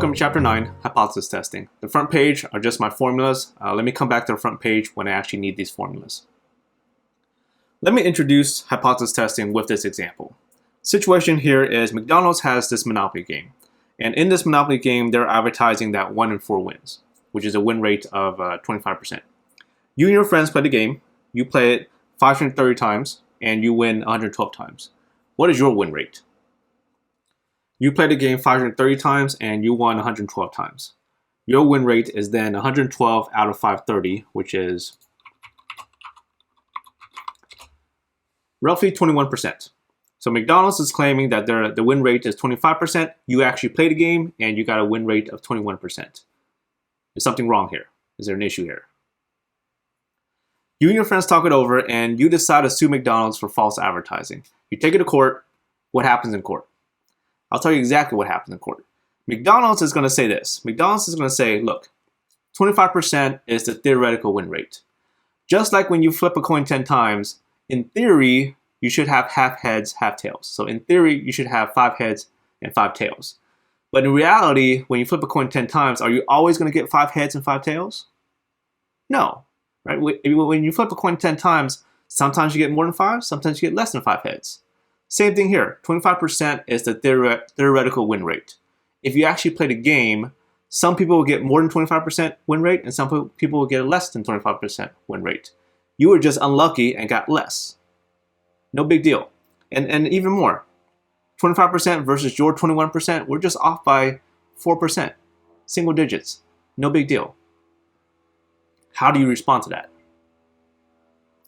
Welcome to Chapter 9, Hypothesis Testing. The front page are just my formulas. Let me come back to the front page when I actually need these formulas. Let me introduce hypothesis testing with this example. Situation here is McDonald's has this Monopoly game. And in this Monopoly game, they're advertising that 1 in 4 wins, which is a win rate of 25%. You and your friends play the game. You play it 530 times, and you win 112 times. What is your win rate? You played the game 530 times and you won 112 times. Your win rate is then 112 out of 530, which is roughly 21%. So McDonald's is claiming that the win rate is 25%. You actually played the game and you got a win rate of 21%. Is something wrong here? Is there an issue here? You and your friends talk it over and you decide to sue McDonald's for false advertising. You take it to court. What happens in court? I'll tell you exactly what happens in court. McDonald's is going to say this. McDonald's is going to say, look, 25% is the theoretical win rate. Just like when you flip a coin 10 times, in theory, you should have half heads, half tails. So in theory, you should have 5 heads and 5 tails. But in reality, when you flip a coin 10 times, are you always going to get 5 heads and 5 tails? No. Right? When you flip a coin 10 times, sometimes you get more than 5, sometimes you get less than 5 heads. Same thing here, 25% is the theoretical win rate. If you actually play the game, some people will get more than 25% win rate and some people will get less than 25% win rate. You were just unlucky and got less. No big deal. And even more, 25% versus your 21%, we're just off by 4%, single digits. No big deal. How do you respond to that?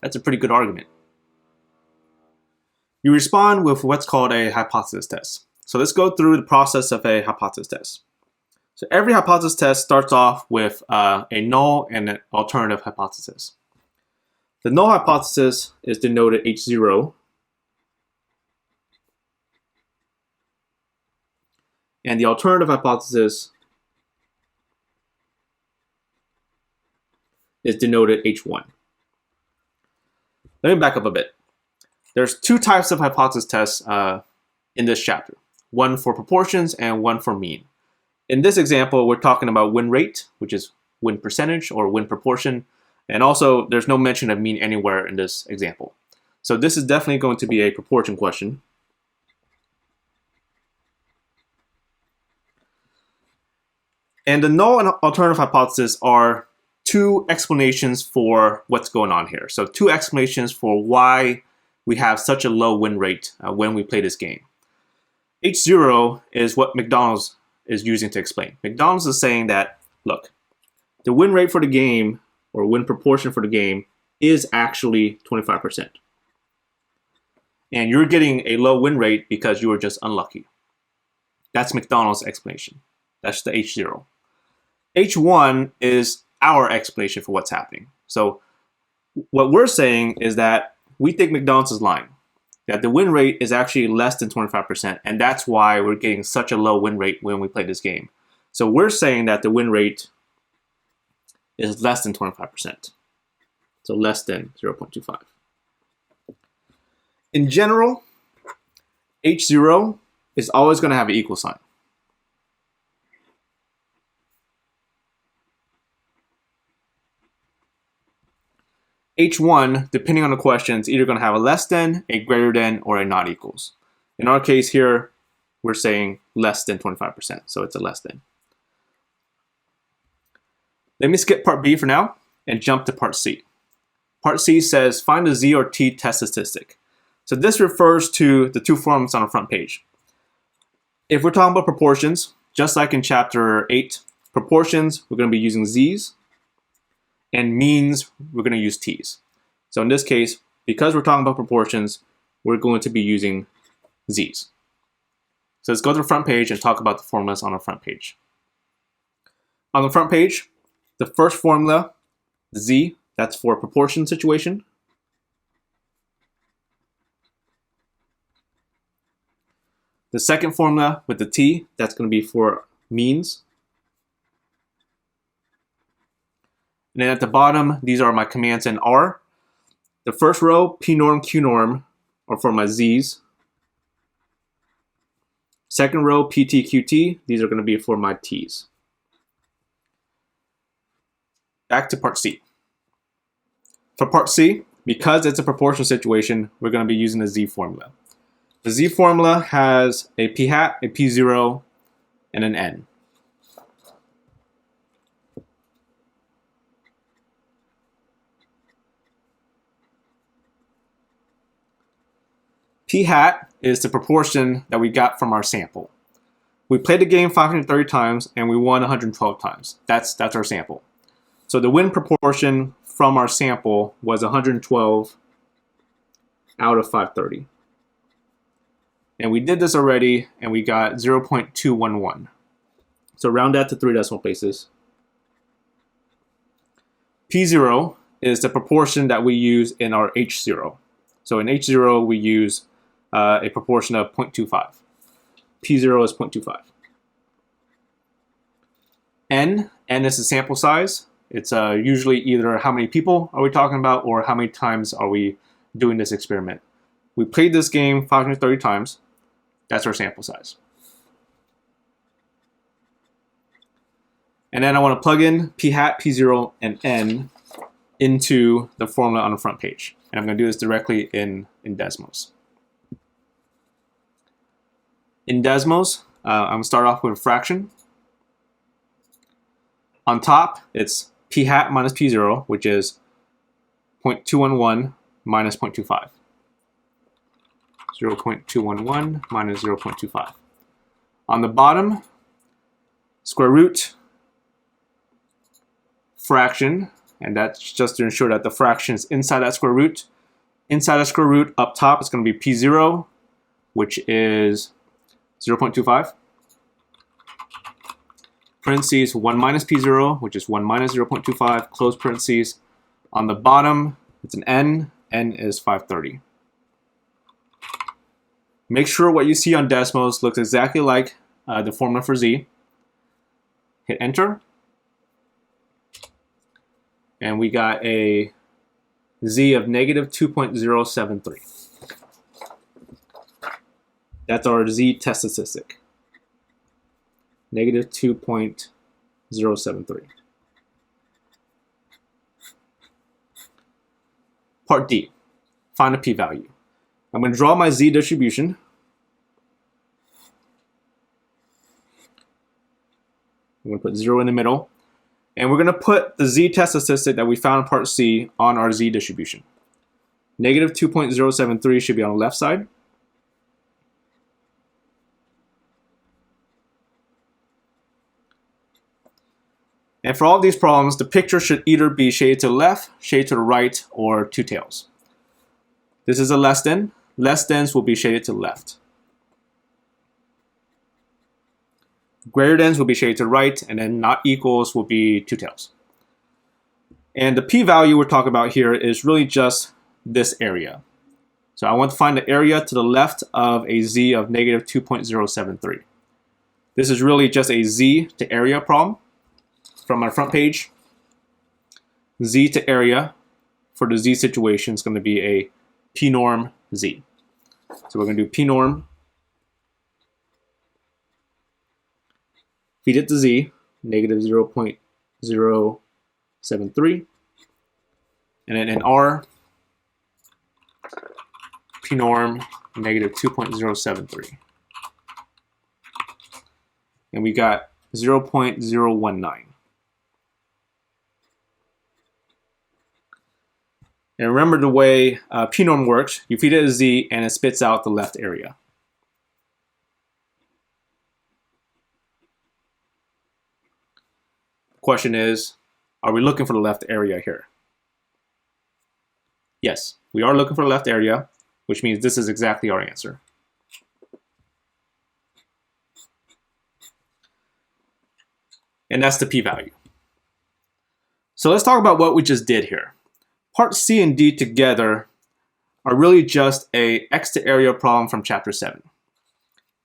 That's a pretty good argument. You respond with what's called a hypothesis test. So let's go through the process of a hypothesis test. So every hypothesis test starts off with a null and an alternative hypothesis. The null hypothesis is denoted H0. And the alternative hypothesis is denoted H1. Let me back up a bit. There's 2 types of hypothesis tests in this chapter. One for proportions and one for mean. In this example, we're talking about win rate, which is win percentage or win proportion. And also, there's no mention of mean anywhere in this example. So this is definitely going to be a proportion question. And the null and alternative hypothesis are 2 explanations for what's going on here. So 2 explanations for why we have such a low win rate when we play this game. H0 is what McDonald's is using to explain. McDonald's is saying that, look, the win rate for the game, or win proportion for the game, is actually 25%. And you're getting a low win rate because you were just unlucky. That's McDonald's explanation. That's the H0. H1 is our explanation for what's happening. So what we're saying is that we think McDonald's is lying, that the win rate is actually less than 25%, and that's why we're getting such a low win rate when we play this game. So we're saying that the win rate is less than 25%, so less than 0.25. In general, H0 is always going to have an equal sign. H1, depending on the question, is either going to have a less than, a greater than, or a not equals. In our case here, we're saying less than 25%, so it's a less than. Let me skip part B for now and jump to part C. Part C says, find the Z or T test statistic. So this refers to the 2 formulas on the front page. If we're talking about proportions, just like in chapter 8, proportions, we're going to be using Z's. And means, we're going to use T's. So in this case, because we're talking about proportions, we're going to be using Z's. So let's go to the front page and talk about the formulas on the front page. On the front page, the first formula, Z, that's for proportion situation. The second formula with the T, that's going to be for means. And then at the bottom, these are my commands in R. The first row, P norm, Q norm, are for my Z's. Second row, PT, QT, these are going to be for my T's. Back to part C. For part C, because it's a proportional situation, we're going to be using the Z formula. The Z formula has a P hat, a P0, and an N. P hat is the proportion that we got from our sample. We played the game 530 times and we won 112 times. That's our sample. So the win proportion from our sample was 112 out of 530. And we did this already and we got 0.211. So round that to 3 decimal places. P0 is the proportion that we use in our H0. So in H0 we use a proportion of 0.25. P0 is 0.25. N is the sample size. It's usually either how many people are we talking about or how many times are we doing this experiment. We played this game 530 times. That's our sample size. And then I want to plug in P hat, P0, and N into the formula on the front page. And I'm going to do this directly in Desmos. In Desmos, I'm going to start off with a fraction. On top, it's P hat minus P0, which is 0.211 minus 0.25. 0.211 minus 0.25. On the bottom, square root, fraction, and that's just to ensure that the fraction is inside that square root. Inside that square root, up top, it's going to be P0, which is 0.25. Parentheses 1 minus P0, which is 1 minus 0.25, close parentheses. On the bottom, it's an N is 530. Make sure what you see on Desmos looks exactly like the formula for Z. Hit enter. And we got a Z of negative 2.073. That's our Z test statistic. Negative 2.073. Part D, find a p-value. I'm going to draw my Z distribution. I'm going to put 0 in the middle. And we're going to put the Z test statistic that we found in part C on our Z distribution. Negative 2.073 should be on the left side. And for all of these problems, the picture should either be shaded to the left, shaded to the right, or two tails. This is a less than. Less thans will be shaded to the left. Greater thans will be shaded to the right, and then not equals will be two tails. And the p-value we're talking about here is really just this area. So I want to find the area to the left of a Z of negative 2.073. This is really just a Z to area problem. From my front page, Z to area for the Z situation is going to be a P norm Z. So we're going to do P norm, feed it to Z, negative 0.073, and then in R, P norm, negative 2.073. And we got 0.019. And remember the way p-norm works. You feed it a Z and it spits out the left area. The question is, are we looking for the left area here? Yes, we are looking for the left area, which means this is exactly our answer. And that's the p-value. So let's talk about what we just did here. Part C and D together are really just a X to area problem from chapter 7.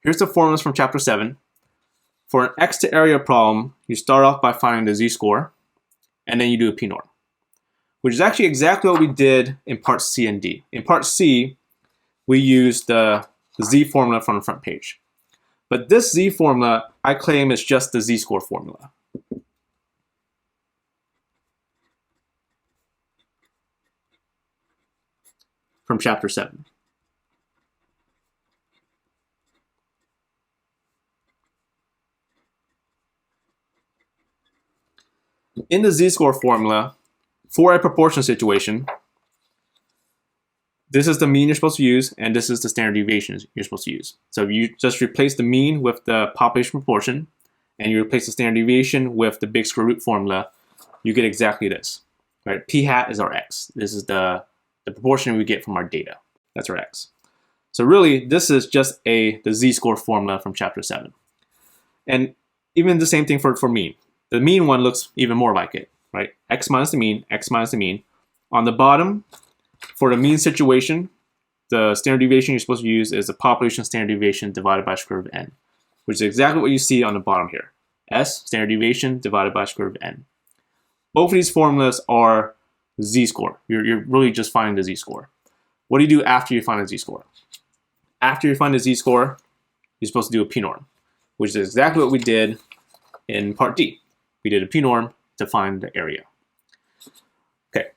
Here's the formulas from chapter 7. For an X to area problem, you start off by finding the Z-score, and then you do a p-norm, which is actually exactly what we did in part C and D. In part C, we used the Z formula from the front page. But this Z formula, I claim, is just the Z-score formula. From chapter 7. In the Z-score formula, for a proportion situation, this is the mean you're supposed to use, and this is the standard deviation you're supposed to use. So if you just replace the mean with the population proportion, and you replace the standard deviation with the big square root formula, you get exactly this. Right? P hat is our x. This is the proportion we get from our data. That's our x. So really, this is just the Z-score formula from chapter 7. And even the same thing for mean. The mean one looks even more like it, right? X minus the mean, x minus the mean. On the bottom, for the mean situation, the standard deviation you're supposed to use is the population standard deviation divided by square root of n, which is exactly what you see on the bottom here. S, standard deviation, divided by square root of n. Both of these formulas are Z-score. You're really just finding the Z-score. What do you do after you find the Z-score? After you find the Z-score, you're supposed to do a p-norm, which is exactly what we did in part D. We did a p-norm to find the area. Okay,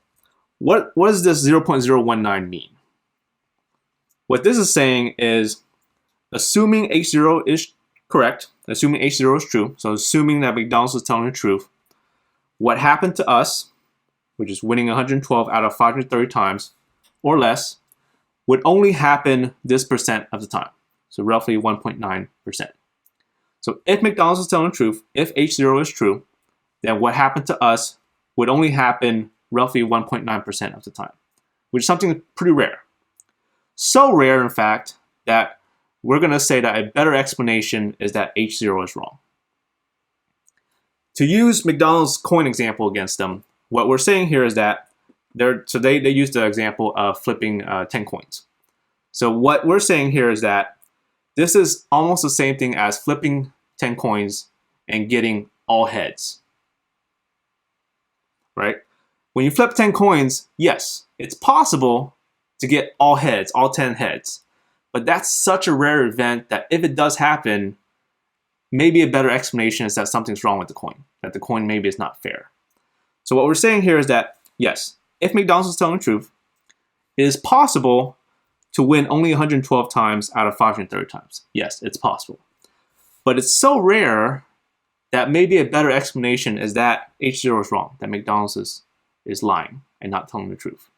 what does this 0.019 mean? What this is saying is, assuming H0 is correct, assuming H0 is true, so assuming that McDonald's is telling the truth, what happened to us, which is winning 112 out of 530 times or less, would only happen this percent of the time, so roughly 1.9%. So if McDonald's is telling the truth, if H0 is true, then what happened to us would only happen roughly 1.9% of the time, which is something pretty rare. So rare, in fact, that we're going to say that a better explanation is that H0 is wrong. To use McDonald's coin example against them, what we're saying here is that they use the example of flipping 10 coins. So what we're saying here is that this is almost the same thing as flipping 10 coins and getting all heads. Right? When you flip 10 coins, yes, it's possible to get all heads, all 10 heads. But that's such a rare event that if it does happen, maybe a better explanation is that something's wrong with the coin, that the coin maybe is not fair. So what we're saying here is that, yes, if McDonald's is telling the truth, it is possible to win only 112 times out of 530 times. Yes, it's possible. But it's so rare that maybe a better explanation is that H0 is wrong, that McDonald's is lying and not telling the truth.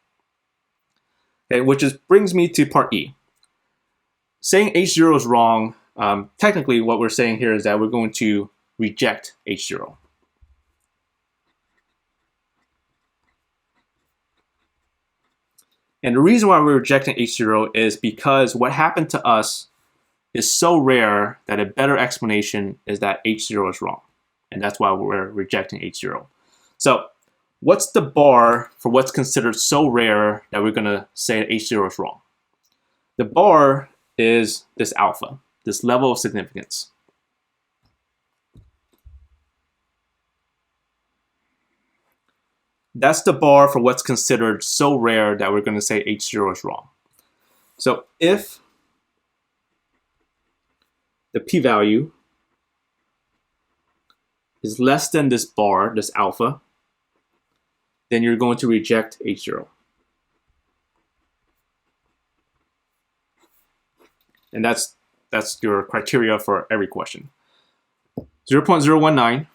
Okay, which brings me to part E. Saying H0 is wrong, technically what we're saying here is that we're going to reject H0. And the reason why we're rejecting H0 is because what happened to us is so rare that a better explanation is that H0 is wrong. And that's why we're rejecting H0. So what's the bar for what's considered so rare that we're going to say that H0 is wrong? The bar is this alpha, this level of significance. That's the bar for what's considered so rare that we're going to say H0 is wrong. So if the p-value is less than this bar, this alpha, then you're going to reject H0. And that's your criteria for every question. 0.019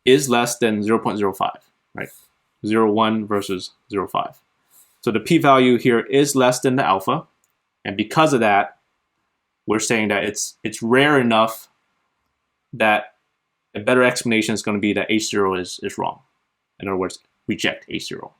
is less than 0.05, right? 0.1 versus 0.5. So the p-value here is less than the alpha, and because of that, we're saying that it's rare enough that a better explanation is going to be that H0 is wrong. In other words, reject H0.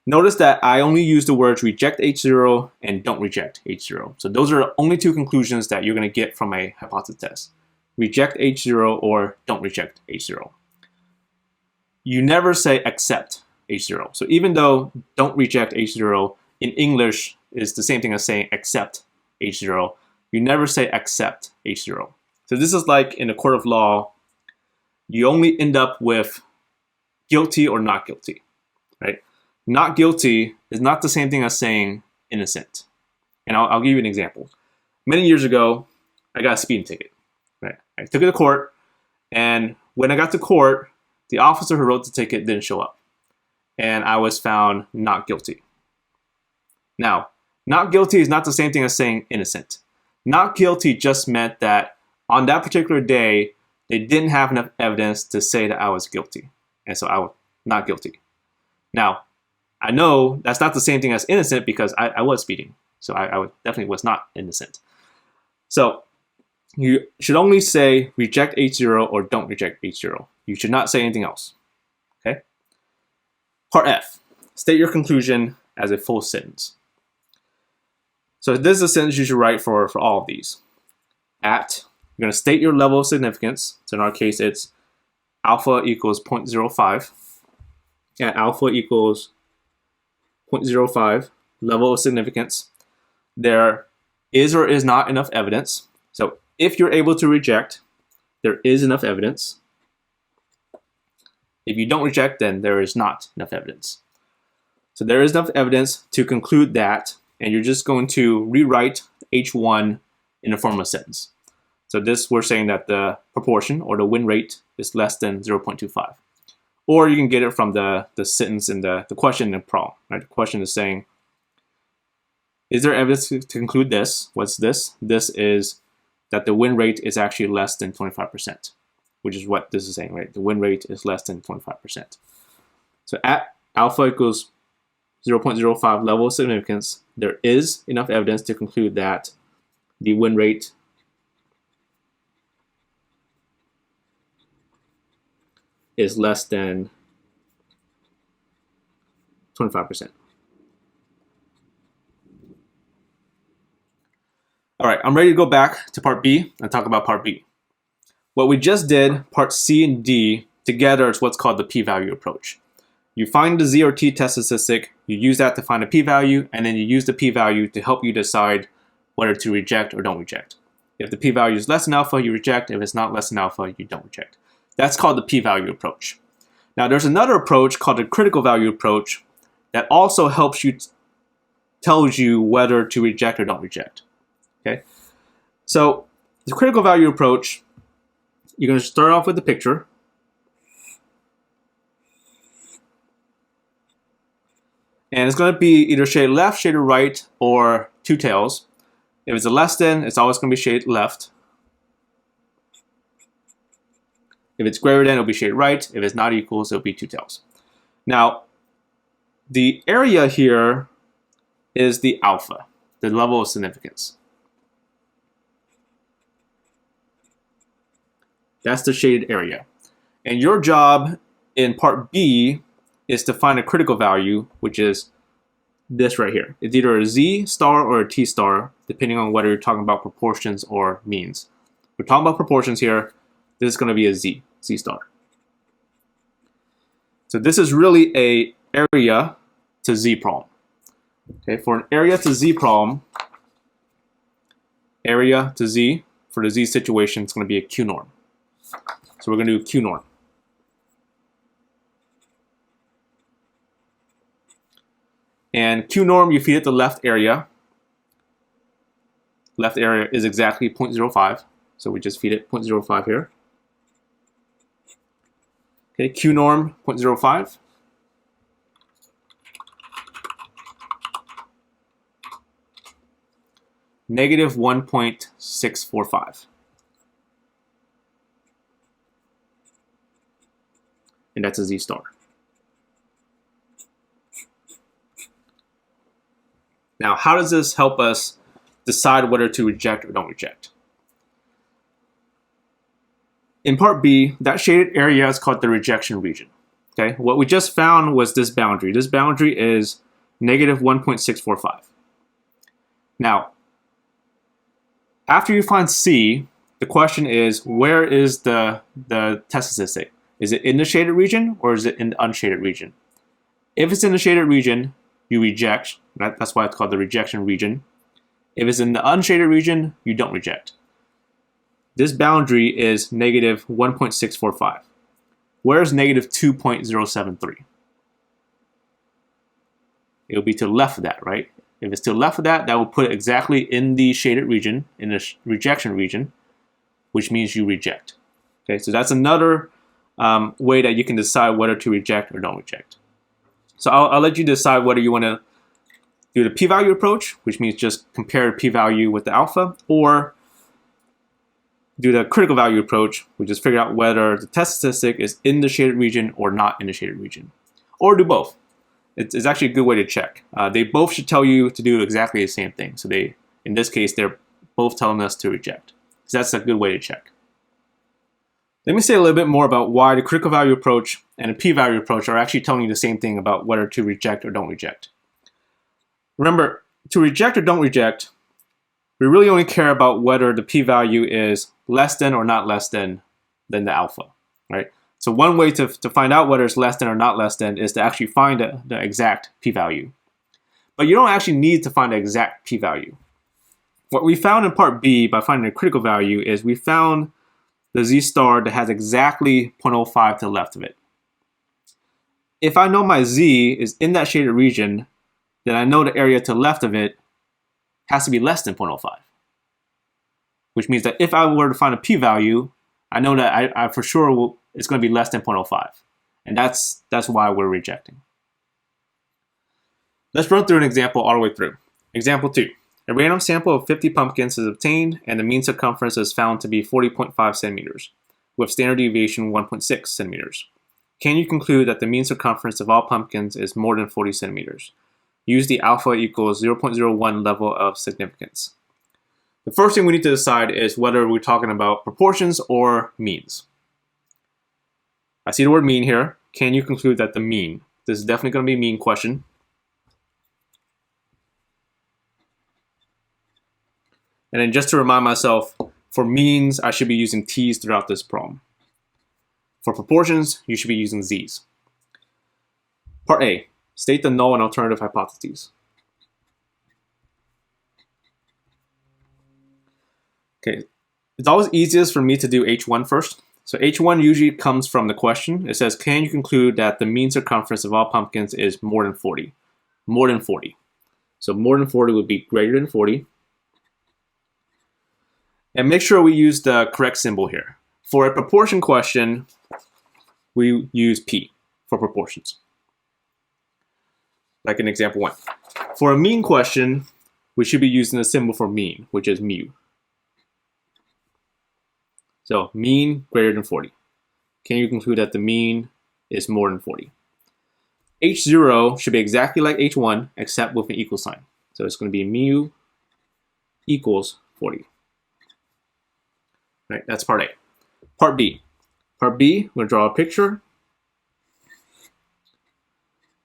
Notice that I only use the words reject H0 and don't reject H0. So those are the only two conclusions that you're going to get from a hypothesis test. Reject H0 or don't reject H0. You never say accept H0. So even though don't reject H0 in English is the same thing as saying accept H0, you never say accept H0. So this is like in a court of law, you only end up with guilty or not guilty, right? Not guilty is not the same thing as saying innocent. And I'll give you an example. Many years ago, I got a speeding ticket. Right? I took it to court, and when I got to court, the officer who wrote the ticket didn't show up, and I was found not guilty. Now, not guilty is not the same thing as saying innocent. Not guilty just meant that on that particular day, they didn't have enough evidence to say that I was guilty, and so I was not guilty. Now, I know that's not the same thing as innocent because I was speeding, so I definitely was not innocent. So you should only say reject H0 or don't reject H0. You should not say anything else. Okay? Part F, state your conclusion as a full sentence. So this is a sentence you should write for all of these. You're going to state your level of significance. So in our case, it's alpha equals 0.05. At alpha equals 0.05, level of significance. There is or is not enough evidence. So if you're able to reject, there is enough evidence. If you don't reject, then there is not enough evidence. So there is enough evidence to conclude that, and you're just going to rewrite H1 in the form of a sentence. So this, we're saying that the proportion or the win rate is less than 0.25. Or you can get it from the sentence in the question in the problem. Right? The question is saying, is there evidence to conclude this? What's this? This is that the win rate is actually less than 25%, which is what this is saying, right? The win rate is less than 25%. So at alpha equals 0.05 level of significance, there is enough evidence to conclude that the win rate is less than 25%. All right, I'm ready to go back to part B and talk about part B. What we just did, part C and D, together is what's called the p-value approach. You find the Z or T test statistic, you use that to find a p-value, and then you use the p-value to help you decide whether to reject or don't reject. If the p-value is less than alpha, you reject. If it's not less than alpha, you don't reject. That's called the p-value approach. Now, there's another approach called the critical value approach that also helps you, tells you whether to reject or don't reject. Okay, so the critical value approach, you're going to start off with the picture. And it's going to be either shaded left, shaded right, or two tails. If it's a less than, it's always going to be shaded left. If it's greater than, it'll be shaded right. If it's not equals, it'll be two tails. Now, the area here is the alpha, the level of significance. That's the shaded area. And your job in part B is to find a critical value, which is this right here. It's either a Z star or a T star, depending on whether you're talking about proportions or means. We're talking about proportions here. This is going to be a Z star. So this is really a area to Z problem. Okay, for an area to Z problem, area to Z, for the Z situation, it's going to be a Q norm. So we're going to do Q norm. And Q norm, you feed it the left area. Left area is exactly 0.05. So we just feed it 0.05 here. Okay, Q norm 0.05. Negative 1.645. And that's a Z star. Now, how does this help us decide whether to reject or don't reject? In part B, that shaded area is called the rejection region. Okay, what we just found was this boundary. This boundary is negative 1.645. Now, after you find C, the question is, where is the test statistic? Is it in the shaded region or is it in the unshaded region? If it's in the shaded region, you reject. That's why it's called the rejection region. If it's in the unshaded region, you don't reject. This boundary is negative 1.645. Where is negative 2.073? It'll be to the left of that, right? If it's to the left of that, that will put it exactly in the shaded region, in the rejection region, which means you reject. Okay, so that's another way that you can decide whether to reject or don't reject. So I'll let you decide whether you want to do the p-value approach, which means just compare p-value with the alpha, or do the critical value approach, which is figure out whether the test statistic is in the shaded region or not in the shaded region, or do both. It's actually a good way to check. They both should tell you to do exactly the same thing. So in this case, they're both telling us to reject. So that's a good way to check. Let me say a little bit more about why the critical value approach and the p-value approach are actually telling you the same thing about whether to reject or don't reject. Remember, to reject or don't reject, we really only care about whether the p-value is less than or not less than the alpha, right? So one way to find out whether it's less than or not less than is to actually find the exact p-value. But you don't actually need to find the exact p-value. What we found in part B by finding the critical value is we found the z star that has exactly 0.05 to the left of it. If I know my z is in that shaded region, then I know the area to the left of it has to be less than 0.05. Which means that if I were to find a p-value, I know that I for sure it's going to be less than 0.05. And that's why we're rejecting. Let's run through an example all the way through. Example 2. A random sample of 50 pumpkins is obtained and the mean circumference is found to be 40.5 centimeters, with standard deviation 1.6 centimeters. Can you conclude that the mean circumference of all pumpkins is more than 40 centimeters? Use the alpha equals 0.01 level of significance. The first thing we need to decide is whether we're talking about proportions or means. I see the word mean here. Can you conclude that the mean? This is definitely going to be a mean question. And then just to remind myself, for means, I should be using t's throughout this problem. For proportions, you should be using z's. Part A, state the null and alternative hypotheses. Okay, it's always easiest for me to do H1 first. So H1 usually comes from the question. It says, can you conclude that the mean circumference of all pumpkins is more than 40? More than 40. So more than 40 would be greater than 40. And make sure we use the correct symbol here. For a proportion question, we use P for proportions. Like in example 1. For a mean question, we should be using the symbol for mean, which is mu. So mean greater than 40. Can you conclude that the mean is more than 40? H0 should be exactly like H1, except with an equal sign. So it's going to be mu equals 40. Right, that's part A. Part B. Part B, we're going to draw a picture.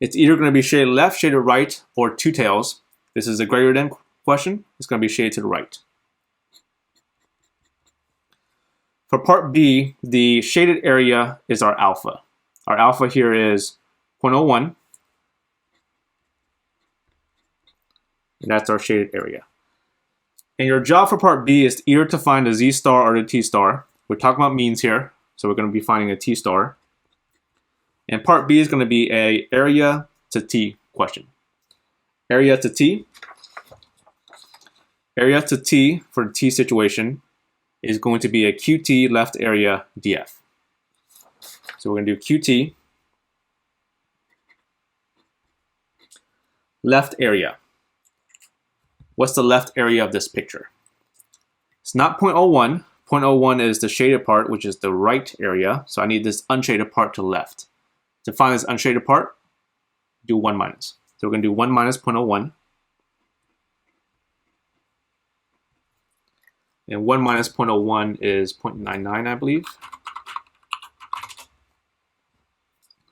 It's either going to be shaded left, shaded right, or two tails. This is a greater than question. It's going to be shaded to the right. For part B, the shaded area is our alpha. Our alpha here is 0.01. And that's our shaded area. And your job for part B is either to find the z star or the t star. We're talking about means here, so we're going to be finding a t star. And part B is going to be a area to t question. Area to t. Area to t for the t situation is going to be a QT left area df. So we're going to do QT left area. What's the left area of this picture? It's not 0.01. 0.01 is the shaded part, which is the right area. So I need this unshaded part to the left. To find this unshaded part, do 1 minus. So we're going to do 1 minus 0.01. And 1 minus 0.01 is 0.99, I believe.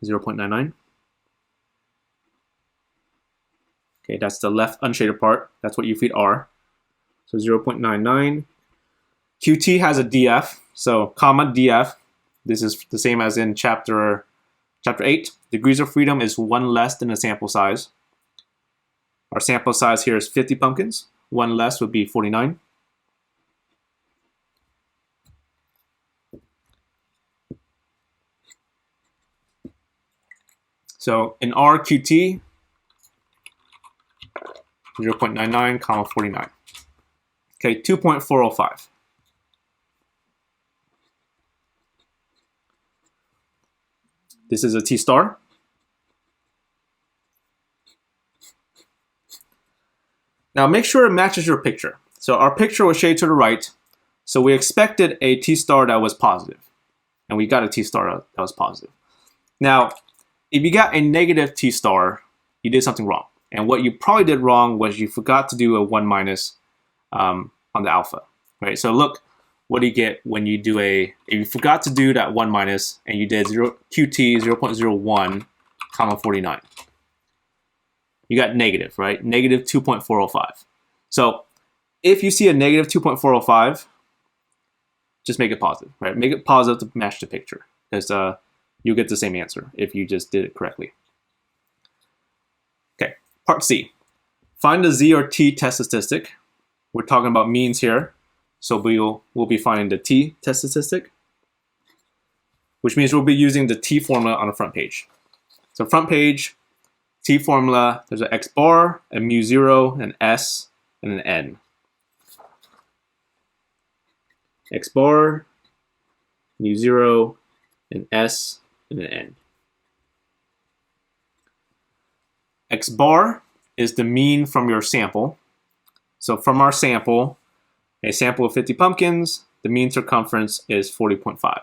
0.99. Okay, that's the left unshaded part. That's what you feed R. So 0.99. QT has a df, so comma df. This is the same as in chapter 8. Degrees of freedom is 1 less than the sample size. Our sample size here is 50 pumpkins. 1 less would be 49. So in RQT, 0.99, comma 49. Okay, 2.405. This is a T star. Now make sure it matches your picture. So our picture was shaded to the right, so we expected a T star that was positive, and we got a T star that was positive. Now, if you got a negative T star, you did something wrong. And what you probably did wrong was you forgot to do a 1 minus on the alpha, right? So look, what do you get when you do if you forgot to do that 1 minus and you did QT 0.01, comma 49. You got negative, right? Negative 2.405. So if you see a negative 2.405, just make it positive, right? Make it positive to match the picture, because you'll get the same answer if you just did it correctly. Okay, part C. Find the Z or T test statistic. We're talking about means here, so we'll be finding the T test statistic, which means we'll be using the T formula on the front page. So front page, T formula, there's an X bar, a mu 0, an S, and an N. X bar, mu 0, an S, and an N. X bar is the mean from your sample. So from our sample, a sample of 50 pumpkins, the mean circumference is 40.5.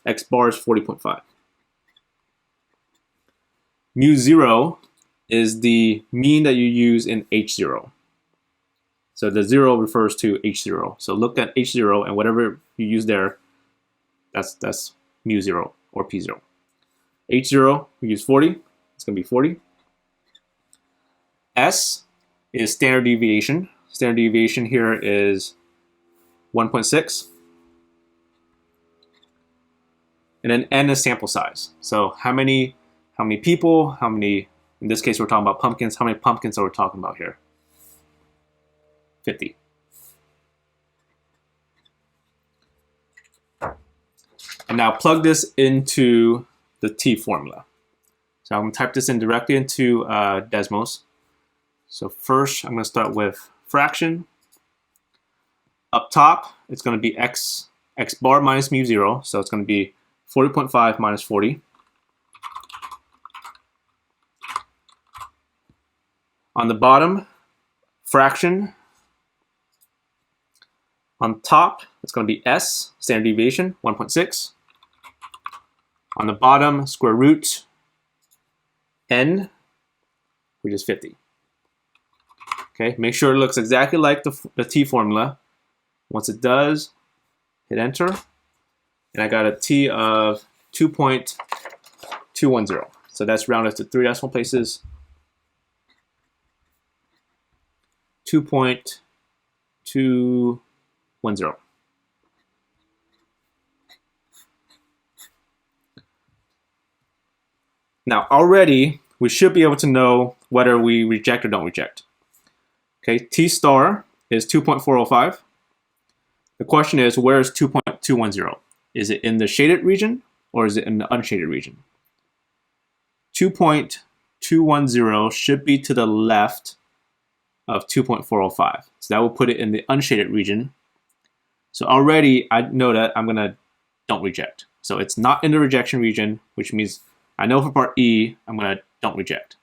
X bar is 40.5. Mu 0 is the mean that you use in H0. So the 0 refers to H0. So look at H0 and whatever you use there, that's mu 0 or P0. H0, we use 40. It's going to be 40. S is standard deviation. Standard deviation here is 1.6. And then N is sample size. So how many people, in this case we're talking about pumpkins, how many pumpkins are we talking about here? 50. And now plug this into the T formula. So I'm going to type this in directly into Desmos. So first I'm going to start with fraction. Up top, it's going to be X bar minus mu 0. So it's going to be 40.5 minus 40. On the bottom, fraction. On top, it's going to be S, standard deviation, 1.6. On the bottom, square root N, which is 50. Okay, make sure it looks exactly like the T formula. Once it does, hit enter. And I got a T of 2.210. So that's rounded to 3 decimal places. 2.210. Now already we should be able to know whether we reject or don't reject. Okay, T star is 2.405. The question is, where is 2.210? Is it in the shaded region or is it in the unshaded region? 2.210 should be to the left of 2.405. So that will put it in the unshaded region. So already I know that I'm going to don't reject. So it's not in the rejection region, which means I know for part E, I'm going to don't reject.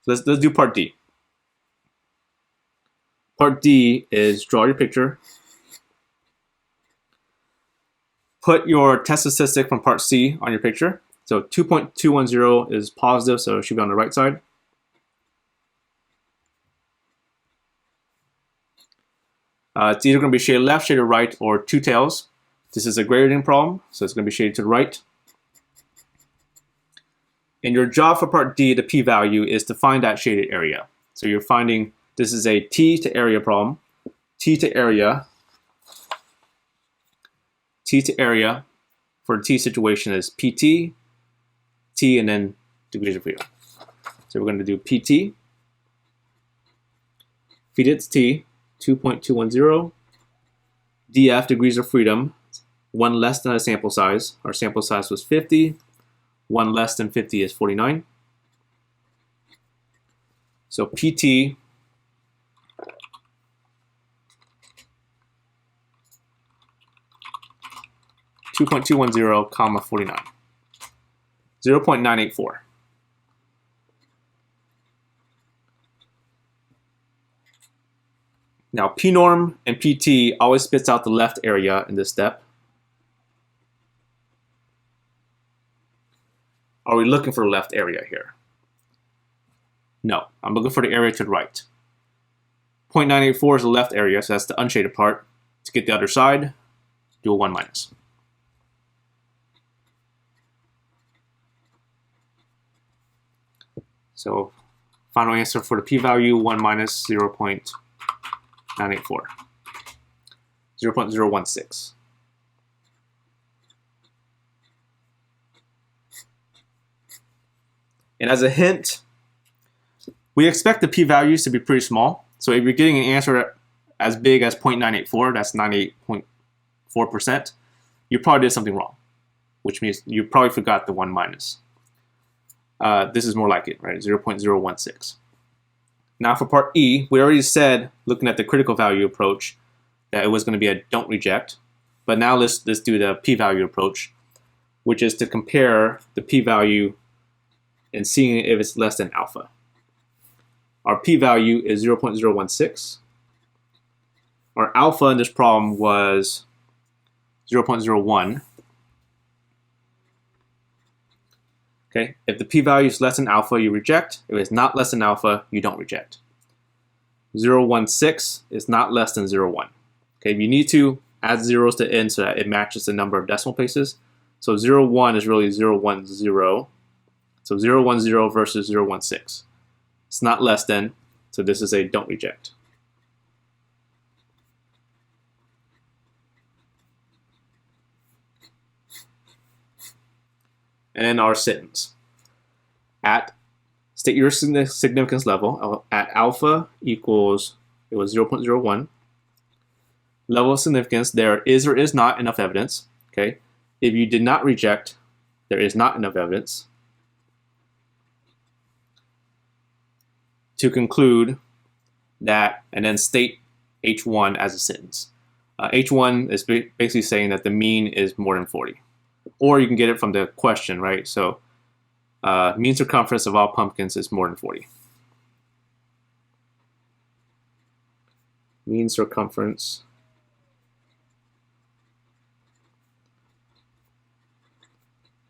So let's do part D. Part D is draw your picture. Put your test statistic from part C on your picture. So 2.210 is positive, so it should be on the right side. It's either going to be shaded left, shaded right, or two tails. This is a greater than problem, so it's going to be shaded to the right. And your job for part D, the p-value, is to find that shaded area. So you're finding, this is a T to area problem. T to area. T to area for the T situation is PT, T, and then degrees of freedom. So we're going to do PT. Feed it to T, 2.210. DF, degrees of freedom, 1 less than a sample size. Our sample size was 50. 1 less than 50 is 49. So PT (2.210, comma 49), 0.984. Now, pnorm and PT always spits out the left area in this step. Are we looking for the left area here? No, I'm looking for the area to the right. 0.984 is the left area, so that's the unshaded part. To get the other side, do a 1 minus. So final answer for the p-value, 1 minus 0.984, 0.016. And as a hint, we expect the p-values to be pretty small. So if you're getting an answer as big as 0.984, that's 98.4%, you probably did something wrong, which means you probably forgot the 1 minus. This is more like it, right? 0.016. Now for part E, we already said, looking at the critical value approach, that it was going to be a don't reject. But now let's do the p-value approach, which is to compare the p-value and seeing if it's less than alpha. Our p-value is 0.016. Our alpha in this problem was 0.01. Okay, if the p-value is less than alpha, you reject. If it's not less than alpha, you don't reject. 0.16 is not less than 0.1. Okay, you need to add zeros to n so that it matches the number of decimal places. So 0.1 is really 0.10. So 0.10 versus 0.16. It's not less than, so this is a don't reject. And then our sentence. State your significance level at alpha equals, it was 0.01. Level of significance, there is or is not enough evidence. Okay, if you did not reject, there is not enough evidence to conclude that, and then state H1 as a sentence. H1 is basically saying that the mean is more than 40. Or you can get it from the question, right? So mean circumference of all pumpkins is more than 40. Mean circumference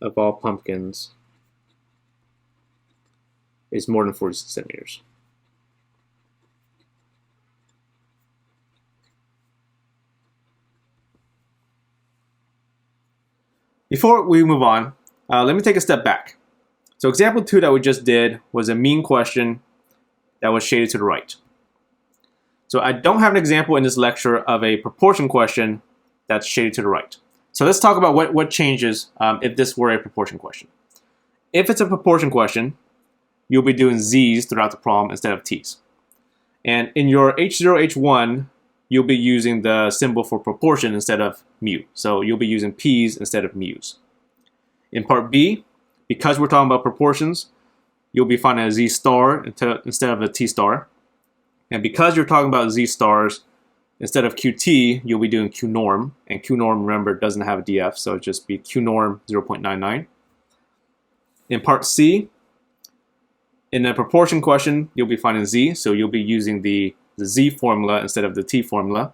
of all pumpkins is more than 40 centimeters. Before we move on, let me take a step back. So example 2 that we just did was a mean question that was shaded to the right. So I don't have an example in this lecture of a proportion question that's shaded to the right. So let's talk about what changes if this were a proportion question. If it's a proportion question, you'll be doing z's throughout the problem instead of t's. And in your H0, H1, you'll be using the symbol for proportion instead of mu. So you'll be using p's instead of mu's. In part B, because we're talking about proportions, you'll be finding a z star instead of a t star. And because you're talking about z stars, instead of qt, you'll be doing q norm. And q norm, remember, doesn't have a df, so it'll just be q norm 0.99. In part C, in the proportion question, you'll be finding z, so you'll be using the z formula instead of the t formula.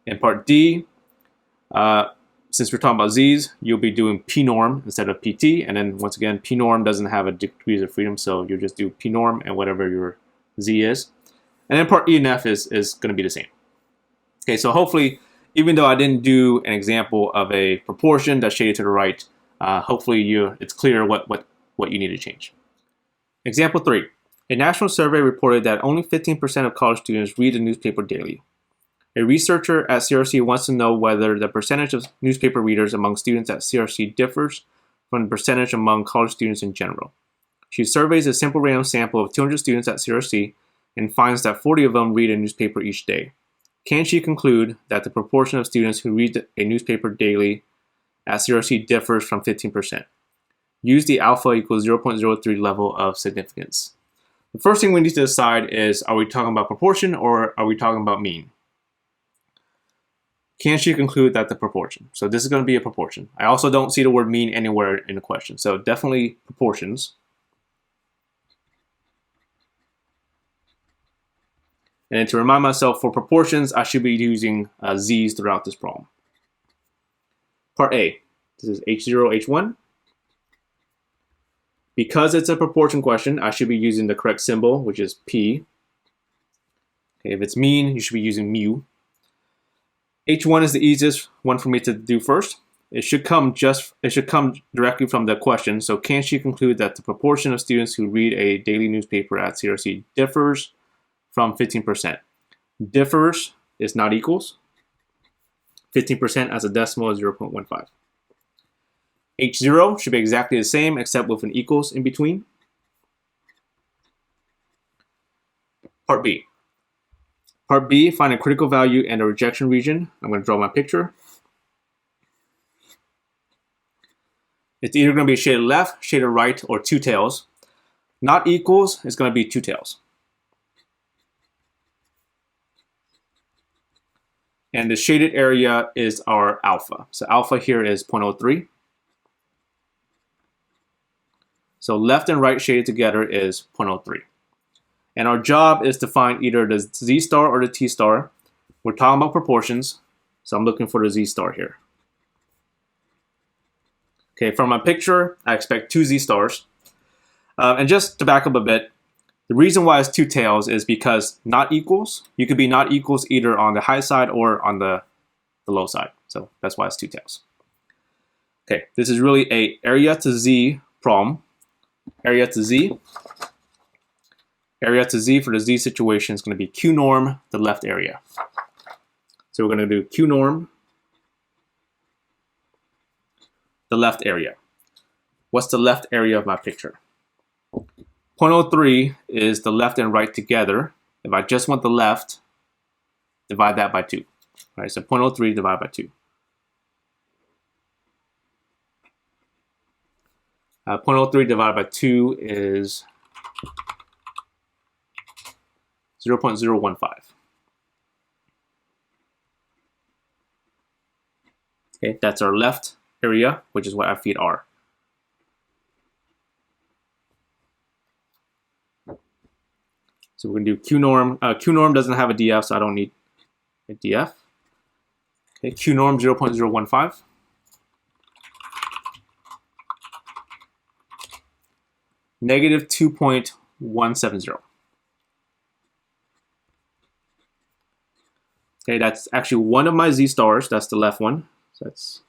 In part D, since we're talking about z's, you'll be doing p norm instead of pt, and then once again, p norm doesn't have a degrees of freedom, so you'll just do p norm and whatever your z is. And then part E and F is going to be the same. Okay, so hopefully, even though I didn't do an example of a proportion that's shaded to the right, hopefully it's clear what you need to change. Example 3. A national survey reported that only 15% of college students read the newspaper daily. A researcher at CRC wants to know whether the percentage of newspaper readers among students at CRC differs from the percentage among college students in general. She surveys a simple random sample of 200 students at CRC and finds that 40 of them read a newspaper each day. Can she conclude that the proportion of students who read a newspaper daily at CRC differs from 15%? Use the alpha equals 0.03 level of significance. The first thing we need to decide is, are we talking about proportion or are we talking about mean? Can she conclude that the proportion? So this is going to be a proportion. I also don't see the word mean anywhere in the question. So definitely proportions. And then to remind myself, for proportions, I should be using z's throughout this problem. Part A, this is H0, H1. Because it's a proportion question, I should be using the correct symbol, which is P. Okay, if it's mean, you should be using mu. H1 is the easiest one for me to do first. It should come directly from the question. So can she conclude that the proportion of students who read a daily newspaper at CRC differs from 15%? Differs is not equals. 15% as a decimal is 0.15. H0 should be exactly the same except with an equals in between. Part B. Part B, find a critical value and a rejection region. I'm going to draw my picture. It's either going to be shaded left, shaded right, or two tails. Not equals is going to be two tails. And the shaded area is our alpha. So alpha here is 0.03. So left and right shaded together is 0.03. And our job is to find either the z star or the t star. We're talking about proportions, so I'm looking for the z star here. Okay, from my picture, I expect two z stars. And just to back up a bit, the reason why it's two tails is because not equals, you could be not equals either on the high side or on the low side. So that's why it's two tails. Okay, this is really a area to z problem. Area to z. Area to z for the z situation is going to be q norm, the left area. So we're going to do q norm, the left area. What's the left area of my picture? 0.03 is the left and right together. If I just want the left, divide that by 2. All right, so 0.03 divided by 2. 0.03 divided by 2 is 0.015. Okay, that's our left area, which is what our feet are. So we're going to do Q norm. Q norm doesn't have a DF, so I don't need a DF. Okay, Q norm 0.015. Negative 2.170. Okay, that's actually one of my z stars. That's the left one. So that's.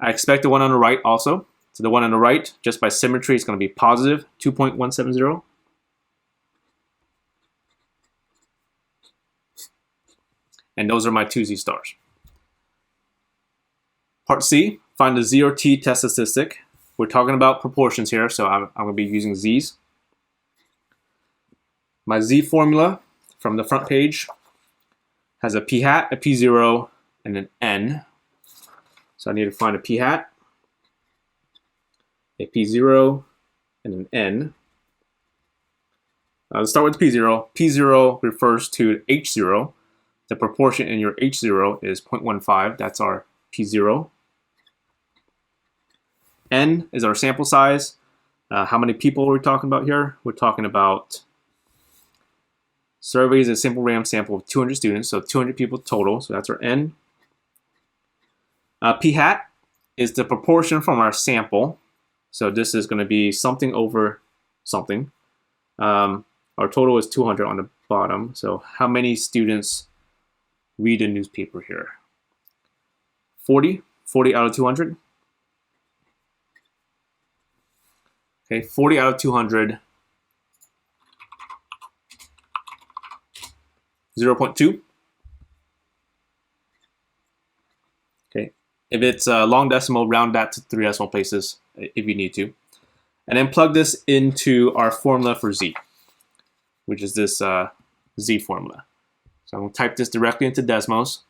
I expect the one on the right also. So the one on the right, just by symmetry, is going to be positive 2.170. And those are my two z stars. Part C, find the z or t test statistic. We're talking about proportions here, so I'm going to be using z's. My z formula from the front page has a p hat, a p0, and an n. So I need to find a p hat, a p0, and an n. Let's start with p0. P0 refers to h0. The proportion in your h0 is 0.15. That's our p0. N is our sample size. How many people are we talking about here? We're talking about surveys a simple random sample of 200 students, so 200 people total, so that's our N. P hat is the proportion from our sample, so this is going to be something over something. Our total is 200 on the bottom, so how many students read a newspaper here? 40 out of 200. Okay, 40 out of 200. 0.2. Okay, if it's a long decimal, round that to 3 decimal places if you need to. And then plug this into our formula for z, which is this z formula. So I'm going to type this directly into Desmos.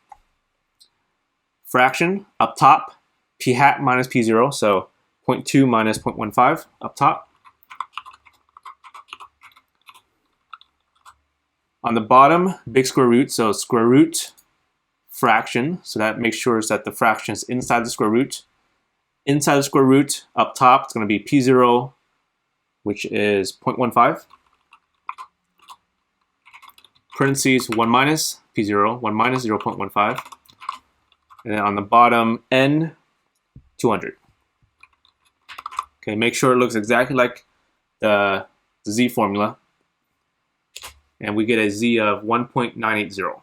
Fraction, up top, p hat minus p0, so 0.2 minus 0.15 up top. On the bottom, big square root, so square root fraction, so that makes sure that the fraction is inside the square root. Inside the square root, up top, it's going to be p0, which is 0.15. Parentheses 1 minus p0, 1 minus 0.15. And then on the bottom, n, 200. Okay, make sure it looks exactly like the z formula. And we get a z of 1.980.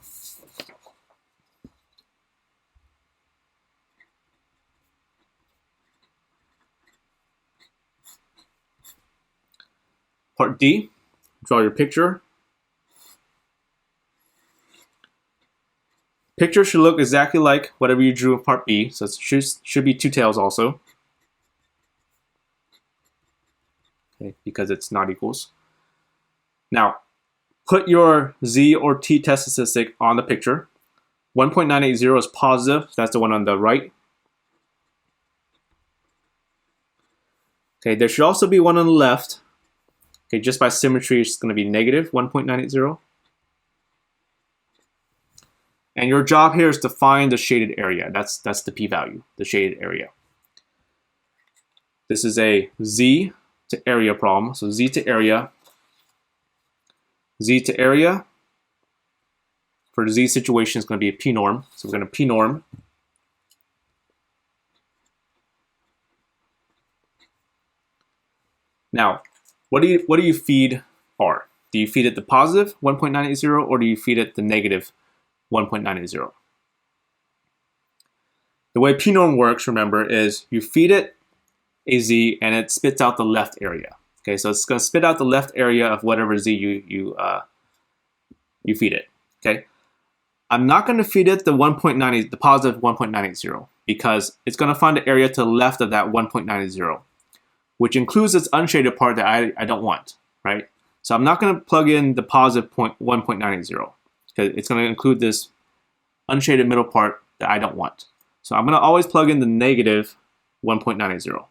Part D, draw your picture. Picture should look exactly like whatever you drew in part B, so it should be two tails also. Okay, because it's not equals. Now, put your z or t test statistic on the picture. 1.980 is positive, so that's the one on the right. Okay, there should also be one on the left. Okay, just by symmetry, it's going to be negative 1.980. And your job here is to find the shaded area. That's the p-value, the shaded area. This is a z to area problem. So z to area. Z to area for the z situation is going to be a p-norm. So we're going to p-norm. Now, what do you feed r? Do you feed it the positive 1.980 or do you feed it the negative 1.980? The way p-norm works, remember, is you feed it a z and it spits out the left area. Okay, so it's going to spit out the left area of whatever z you feed it. Okay, I'm not going to feed it the the positive 1.980 because it's going to find the area to the left of that 1.980, which includes this unshaded part that I don't want, right? So I'm not going to plug in the positive 1.980 because it's going to include this unshaded middle part that I don't want. So I'm going to always plug in the negative 1.980.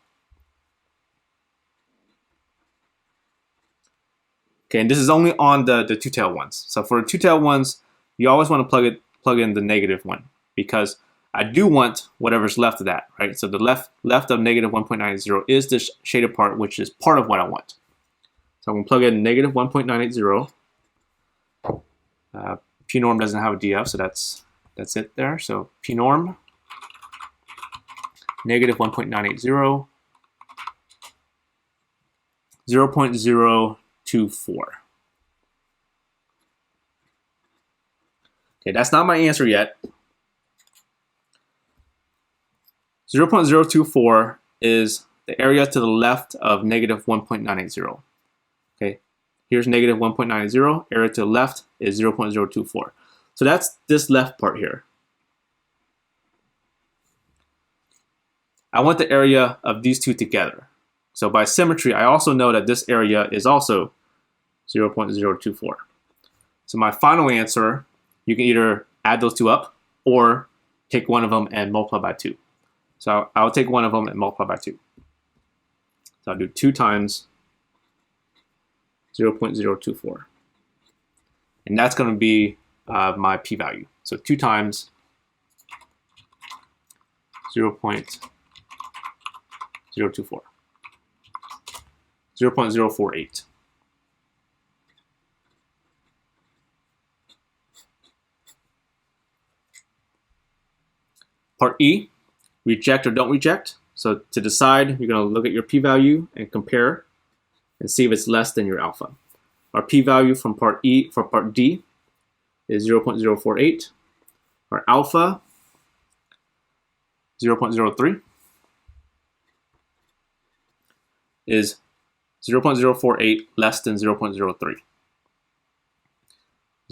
Okay, and this is only on the two-tailed ones. So for the two-tailed ones, you always want to plug in the negative one because I do want whatever's left of that, right? So the left of negative 1.980 is this shaded part, which is part of what I want. So I'm going to plug in negative 1.980. P-norm doesn't have a df, so that's it there. So P-norm, negative 1.980, 0.024. Okay, that's not my answer yet. 0.024 is the area to the left of negative 1.980. Okay, here's negative 1.980. Area to the left is 0.024. So that's this left part here. I want the area of these two together. So by symmetry, I also know that this area is also 0.024. So my final answer, you can either add those two up or take one of them and multiply by 2. So I'll take one of them and multiply by 2. So I'll do 2 times 0.024. And that's going to be my p-value. So 2 times 0.024. 0.048. Part E, reject or don't reject. So to decide, you're going to look at your p-value and compare and see if it's less than your alpha. Our p-value from part E for part D is 0.048. Our alpha, 0.03, is 0.048 less than 0.03.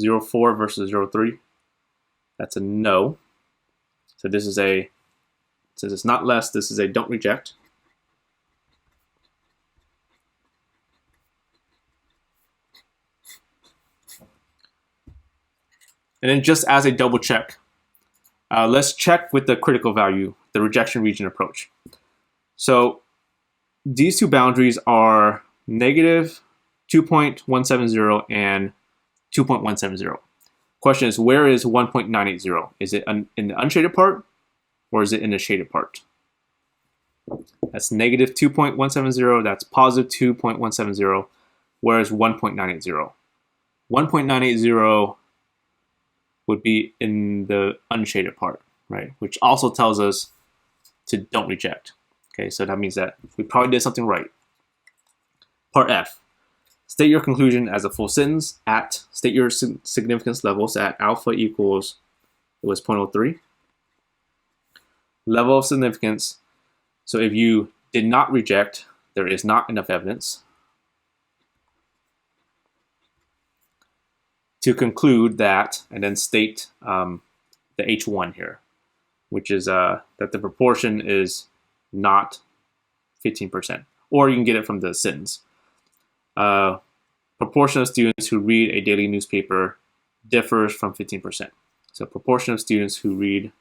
0.4 versus 0.3, that's a no. So this is a, since it's not less, this is a don't reject. And then just as a double check, let's check with the critical value, the rejection region approach. So these two boundaries are negative 2.170 and 2.170. Question is, where is 1.980? Is it in the unshaded part, or is it in the shaded part? That's negative 2.170, that's positive 2.170. Where is 1.980? 1.980 would be in the unshaded part, right? Which also tells us to don't reject. Okay, so that means that we probably did something right. Part F. State your conclusion as a full sentence at, state your significance levels at alpha equals, it was 0.03. Level of significance. So if you did not reject, there is not enough evidence to conclude that, and then state the H1 here, which is that the proportion is not 15%. Or you can get it from the sentence. Proportion of students who read a daily newspaper differs from 15%. So proportion of students who read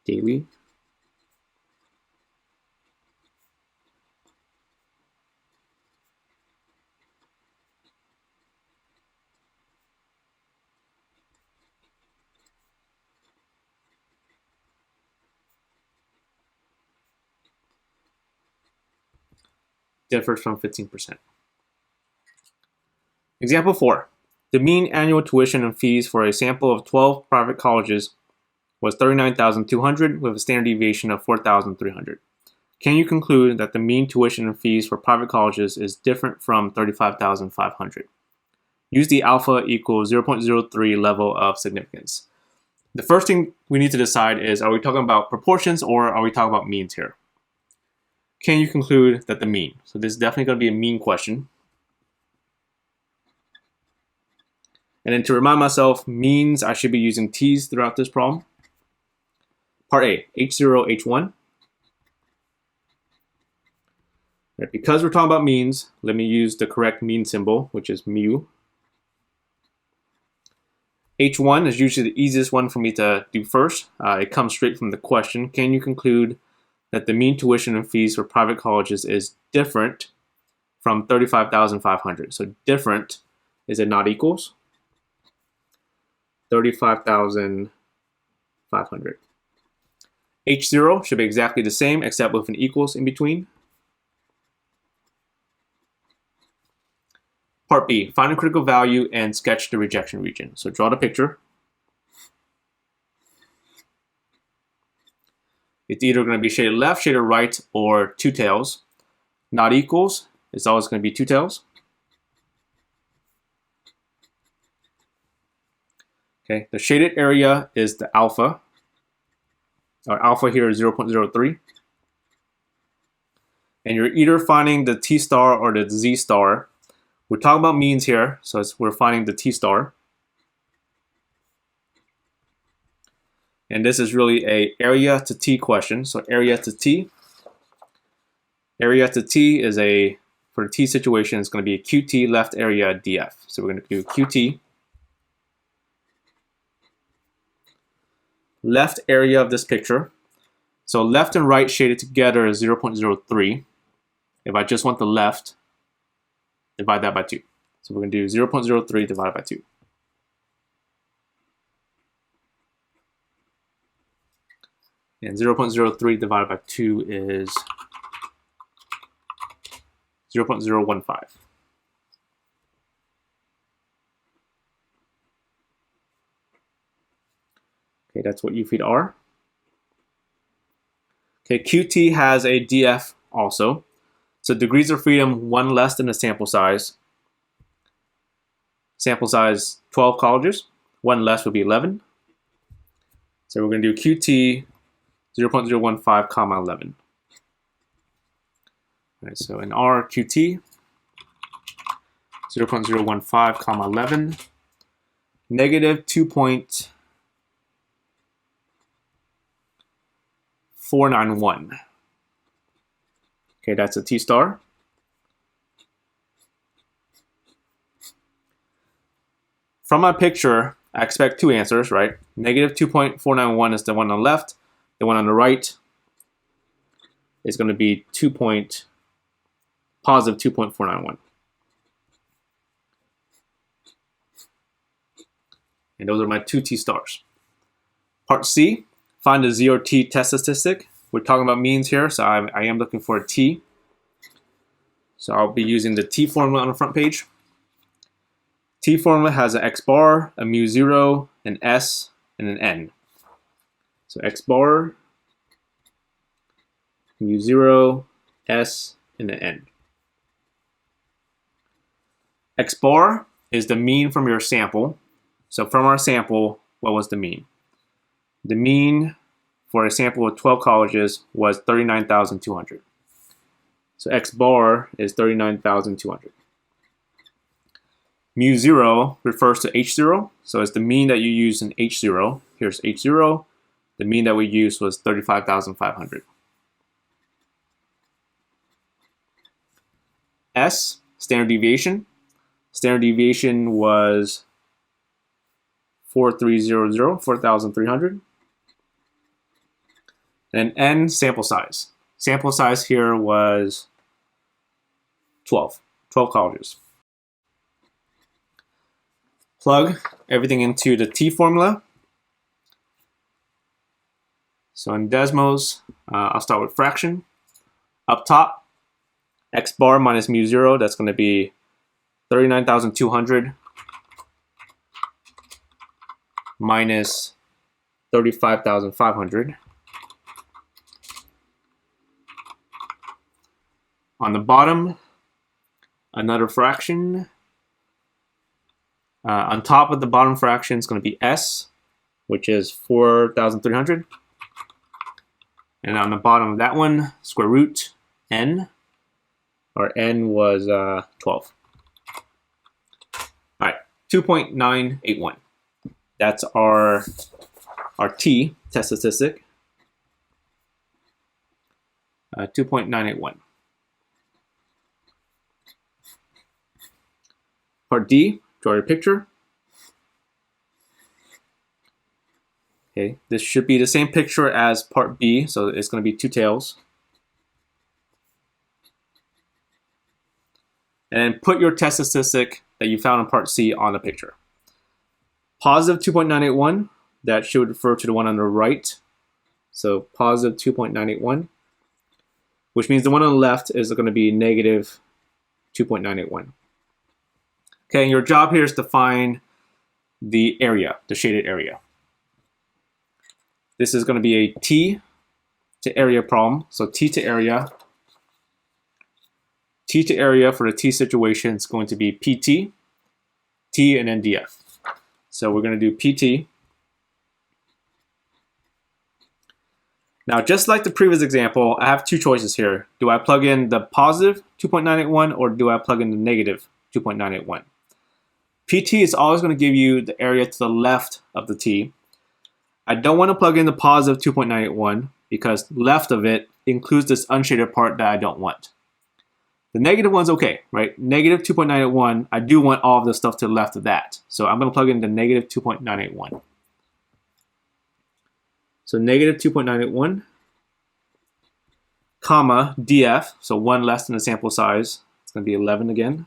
daily differs from 15%. Example 4. The mean annual tuition and fees for a sample of 12 private colleges was 39,200 with a standard deviation of 4,300. Can you conclude that the mean tuition and fees for private colleges is different from 35,500? Use the alpha equals 0.03 level of significance. The first thing we need to decide is, are we talking about proportions or are we talking about means here? Can you conclude that the mean? So this is definitely going to be a mean question. And then to remind myself, means, I should be using t's throughout this problem. Part A, H0, H1. Right, because we're talking about means, let me use the correct mean symbol, which is mu. H1 is usually the easiest one for me to do first. It comes straight from the question. Can you conclude that the mean tuition and fees for private colleges is different from 35,500? So different, is it not equals? 35,500. H0 should be exactly the same except with an equals in between. Part B, find a critical value and sketch the rejection region. So draw the picture. It's either going to be shaded left, shaded right, or two tails. Not equals, it's always going to be two tails. Okay, the shaded area is the alpha. Our alpha here is 0.03. And you're either finding the T star or the Z star. We're talking about means here, so we're finding the T star. And this is really a area to T question. So area to T. Area to T is a, for the T situation, it's going to be a QT left area DF. So we're going to do QT. Left area of this picture. So left and right shaded together is 0.03. If I just want the left, divide that by 2. So we're going to do 0.03 divided by 2. And 0.03 divided by 2 is 0.015. Okay, that's what U feed are. Okay, QT has a DF also. So degrees of freedom, 1 less than the sample size. Sample size 12 colleges, 1 less would be 11. So we're going to do QT 0.015 comma 11. All right, so in R, QT 0.015 comma 11, negative 2. 2.491. Okay, that's a t star. From my picture, I expect two answers, right? Negative 2.491 is the one on the left. The one on the right is going to be positive 2.491. And those are my two t stars. Part C, find the zero-t test statistic. We're talking about means here, so I am looking for a t. So I'll be using the t formula on the front page. T formula has an x bar, a mu 0, an s, and an n. So x bar, mu 0, s, and an n. X bar is the mean from your sample. So from our sample, what was the mean? The mean for a sample of 12 colleges was 39,200. So x bar is 39,200. Mu 0 refers to H0, so it's the mean that you use in H0. Here's H0. The mean that we used was 35,500. S, standard deviation. Standard deviation was 4,300. And N, sample size. Sample size here was 12 colleges. Plug everything into the T formula. So in Desmos, I'll start with fraction. Up top, x bar minus mu 0, that's going to be 39,200 minus 35,500. On the bottom, another fraction. On top of the bottom fraction is going to be s, which is 4,300. And on the bottom of that one, square root n. Our n was 12. All right, 2.981. That's our t, test statistic. 2.981. Part D, draw your picture. Okay, this should be the same picture as part B, so it's going to be two tails. And put your test statistic that you found in part C on the picture. Positive 2.981, that should refer to the one on the right. So positive 2.981, which means the one on the left is going to be negative 2.981. Okay, and your job here is to find the area, the shaded area. This is going to be a T to area problem. So T to area. T to area for the T situation is going to be PT, T, and then DF. So we're going to do PT. Now, just like the previous example, I have two choices here. Do I plug in the positive 2.981 or do I plug in the negative 2.981? PT is always going to give you the area to the left of the T. I don't want to plug in the positive 2.981 because left of it includes this unshaded part that I don't want. The negative one's okay, right? Negative 2.981, I do want all of the stuff to the left of that. So I'm going to plug in the negative 2.981. So negative 2.981, comma, DF, so one less than the sample size. It's going to be 11 again.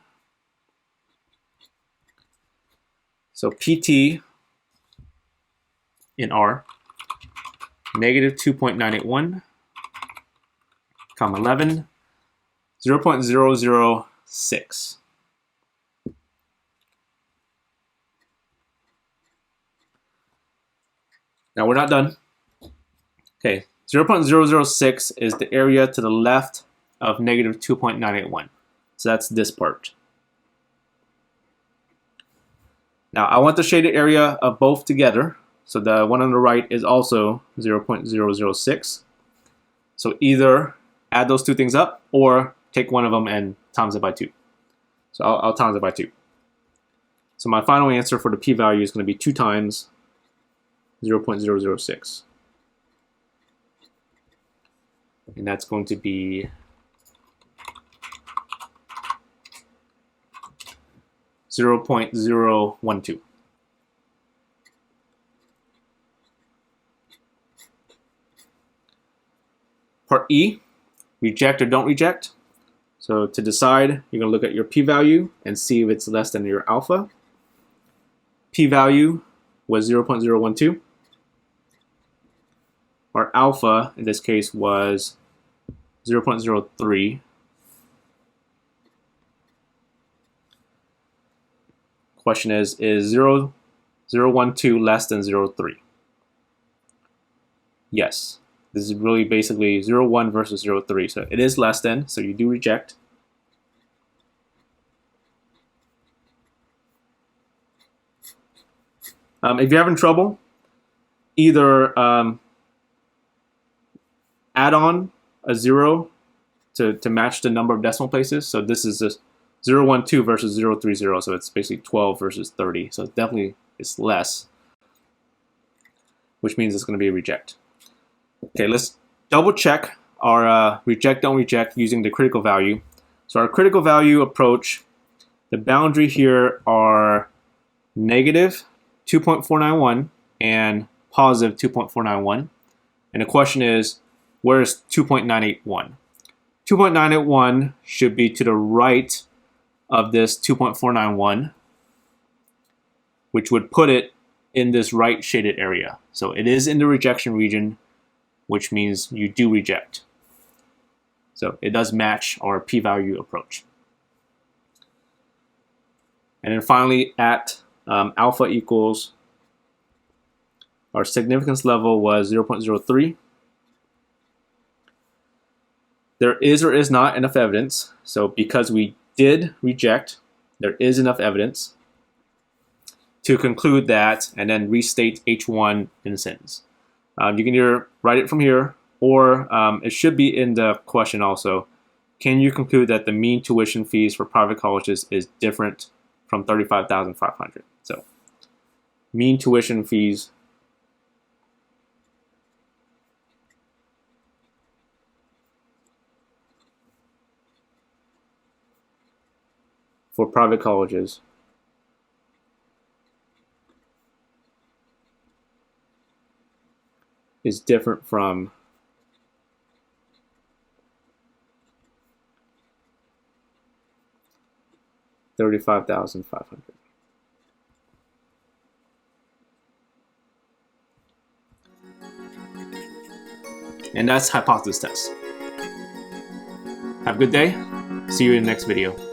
So PT in R, negative 2.981, comma 11, 0.006. Now we're not done. Okay, 0.006 is the area to the left of negative 2.981. So that's this part. Now I want the shaded area of both together. So the one on the right is also 0.006. So either add those two things up or take one of them and times it by 2. So I'll times it by 2. So my final answer for the p-value is going to be 2 times 0.006. and that's going to be 0.012. Part E, reject or don't reject. So to decide, you're going to look at your p-value and see if it's less than your alpha. P-value was 0.012. Our alpha, in this case, was 0.03. Question is 0.012 less than 0.3? Yes. This is really basically 0.1 versus 0.3. So it is less than, so you do reject. If you're having trouble, either add on a 0 to match the number of decimal places. So this is just 0.12 versus 0.30, so it's basically 12 versus 30. So definitely it's less, which means it's going to be a reject. Okay, let's double check our reject, don't reject using the critical value. So our critical value approach, the boundary here are negative 2.491 and positive 2.491. And the question is, where is 2.981? 2.981 should be to the right of this 2.491, which would put it in this right shaded area. So it is in the rejection region, which means you do reject. So it does match our p-value approach. And then finally, at alpha equals, our significance level was 0.03. There is or is not enough evidence. So because we did reject, there is enough evidence to conclude that and then restate H1 in a sentence. You can either write it from here, or it should be in the question also. Can you conclude that the mean tuition fees for private colleges is different from $35,500? So mean tuition fees for private colleges is different from $35,500. And that's hypothesis test. Have a good day. See you in the next video.